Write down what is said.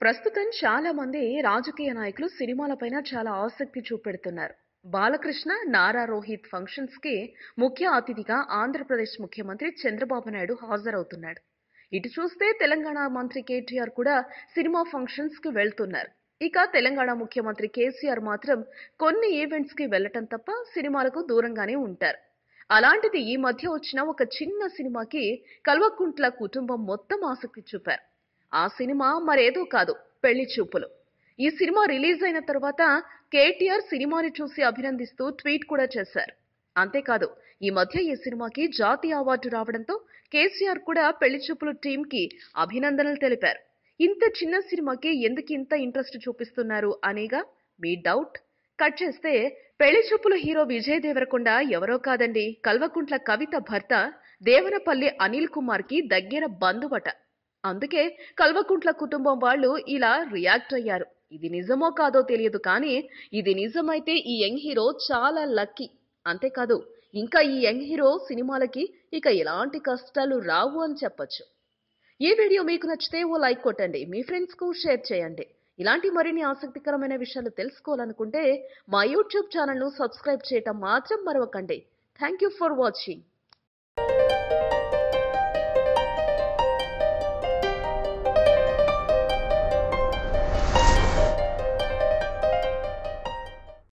ప్రస్తుతం చాలా మంది రాజకీయ నాయకులు సినిమాలపైన చాలా ఆసక్తి చూపెడుతున్నారు. బాలకృష్ణ, నారా రోహిత్ ఫంక్షన్స్ కి ముఖ్య అతిథిగా ఆంధ్రప్రదేశ్ ముఖ్యమంత్రి చంద్రబాబు నాయుడు హాజరవుతున్నాడు. ఇటు చూస్తే తెలంగాణ మంత్రి కేటీఆర్ కూడా సినిమా ఫంక్షన్స్ కి వెళ్తున్నారు. ఇక తెలంగాణ ముఖ్యమంత్రి కేసీఆర్ మాత్రం కొన్ని ఈవెంట్స్ కి వెళ్లటం తప్ప సినిమాలకు దూరంగానే ఉంటారు. అలాంటిది ఈ మధ్య వచ్చిన ఒక చిన్న సినిమాకి కల్వకుంట్ల కుటుంబం మొత్తం ఆసక్తి చూపారు. ఆ సినిమా మరేదో కాదు, పెళ్లి చూపులు. ఈ సినిమా రిలీజ్ అయిన తర్వాత కేటీఆర్ సినిమాని చూసి అభినందిస్తూ ట్వీట్ కూడా చేశారు. అంతేకాదు, ఈ మధ్య ఈ సినిమాకి జాతీయ అవార్డు రావడంతో కేసీఆర్ కూడా పెళ్లి చూపులు టీమ్ కి అభినందనలు తెలిపారు. ఇంత చిన్న సినిమాకి ఎందుకు ఇంత ఇంట్రెస్ట్ చూపిస్తున్నారు అనేగా మీ డౌట్. కట్ చేస్తే పెళ్లి చూపులు హీరో విజయ్ దేవరకొండ ఎవరో కాదండి, కల్వకుంట్ల కవిత భర్త దేవరపల్లి అనిల్ కుమార్ కి దగ్గర బంధువట. అందుకే కల్వకుంట్ల కుటుంబం వాళ్ళు ఇలా రియాక్ట్ అయ్యారు. ఇది నిజమో కాదో తెలియదు, కానీ ఇది నిజమైతే ఈ యంగ్ హీరో చాలా లక్కీ. అంతేకాదు, ఇంకా ఈ యంగ్ హీరో సినిమాలకి ఇక ఎలాంటి కష్టాలు రావు అని చెప్పొచ్చు. ఈ వీడియో మీకు నచ్చితే ఓ లైక్ కొట్టండి, మీ ఫ్రెండ్స్ కు షేర్ చేయండి. ఇలాంటి మరిన్ని ఆసక్తికరమైన విషయాలు తెలుసుకోవాలనుకుంటే మా యూట్యూబ్ ఛానల్ ను సబ్స్క్రైబ్ చేయటం మాత్రం మరవకండి. Thank you for watching.